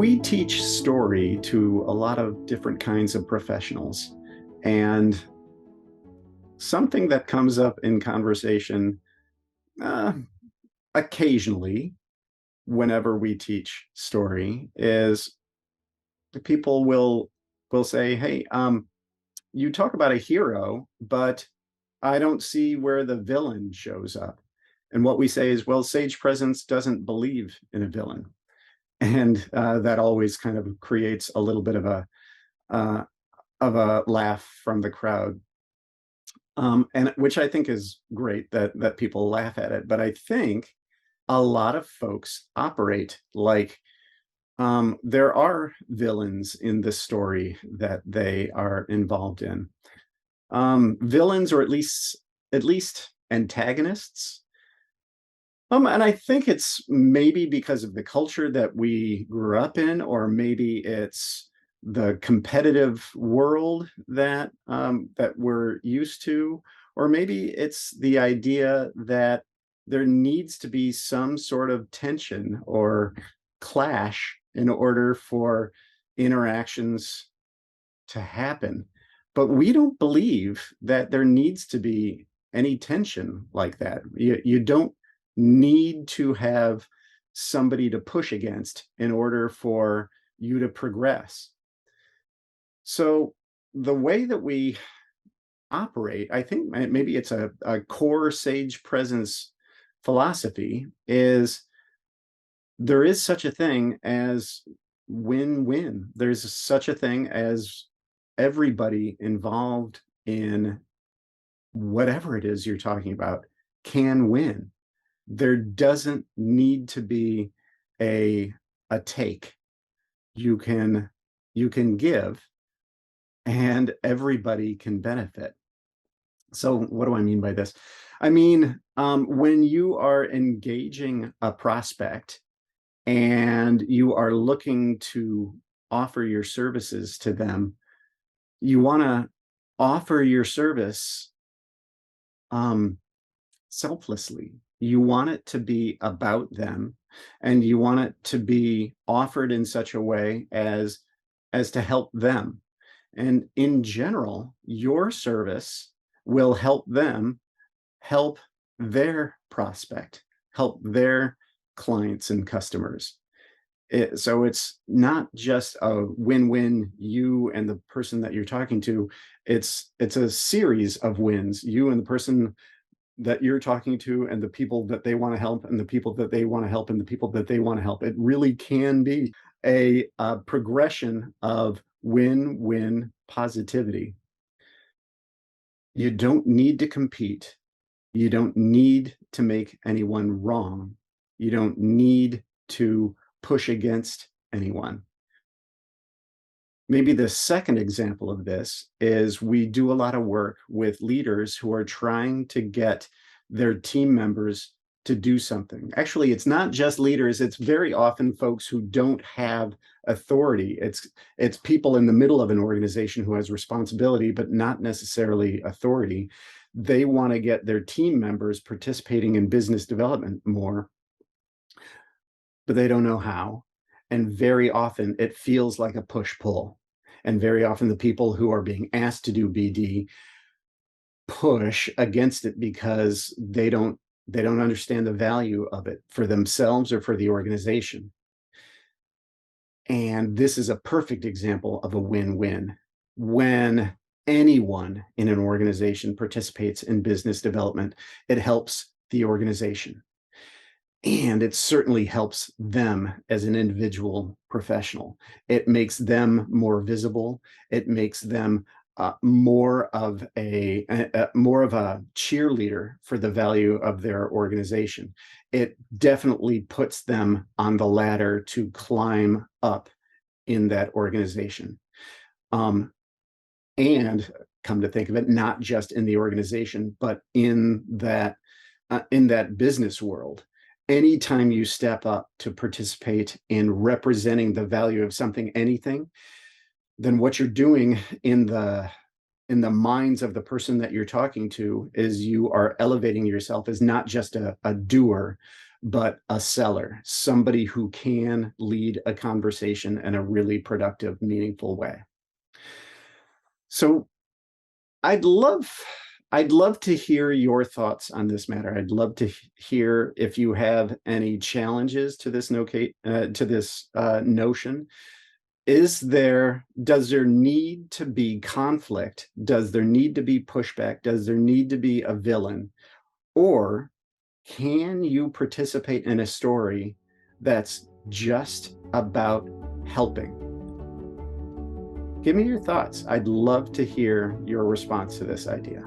We teach story to a lot of different kinds of professionals. And something that comes up in conversation uh, occasionally whenever we teach story is the people will say, hey, you talk about a hero, but I don't see where the villain shows up. And what we say is, well, Sage Presence doesn't believe in a villain. And that always kind of creates a little bit uh, of a laugh from the crowd, and which I think is great that people laugh at it. But I think a lot of folks operate like there are villains in the story that they are involved in. Villains, or at least antagonists. And I think it's maybe because of the culture that we grew up in, or maybe it's the competitive world that we're used to, or maybe it's the idea that there needs to be some sort of tension or clash in order for interactions to happen. But we don't believe that there needs to be any tension like that. You don't need to have somebody to push against in order for you to progress. So the way that we operate, I think maybe it's a core Sage Presence philosophy, is there is such a thing as win-win. There's such a thing as everybody involved in whatever it is you're talking about can win. There doesn't need to be a take. You can give, and everybody can benefit. So what do I mean by this? I mean, when you are engaging a prospect and you are looking to offer your services to them, you want to offer your service selflessly. You want it to be about them, and you want it to be offered in such a way as to help them. And in general, your service will help them help their prospect, help their clients and customers. So it's not just a win-win, you and the person that you're talking to. It's a series of wins, you and the person that you're talking to, and the people that they want to help, and the people that they want to help, and the people that they want to help. It really can be a progression of win-win positivity. You don't need to compete. You don't need to make anyone wrong. You don't need to push against anyone. Maybe the second example of this is we do a lot of work with leaders who are trying to get their team members to do something. Actually, it's not just leaders, it's very often folks who don't have authority. It's people in the middle of an organization who has responsibility, but not necessarily authority. They want to get their team members participating in business development more, but they don't know how. And very often it feels like a push-pull. And very often the people who are being asked to do BD push against it because they don't understand the value of it for themselves or for the organization. And this is a perfect example of a win-win. When anyone in an organization participates in business development, it helps the organization. And it certainly helps them as an individual professional. It makes them more visible. It makes them more of a cheerleader for the value of their organization. It definitely puts them on the ladder to climb up in that organization. And come to think of it, not just in the organization, but in that business world. Anytime you step up to participate in representing the value of something, anything, then what you're doing in the minds of the person that you're talking to is you are elevating yourself as not just a doer, but a seller, somebody who can lead a conversation in a really productive, meaningful way. So I'd love I'd love to hear your thoughts on this matter. I'd love to hear if you have any challenges to this notion. Does there need to be conflict? Does there need to be pushback? Does there need to be a villain? Or can you participate in a story that's just about helping? Give me your thoughts. I'd love to hear your response to this idea.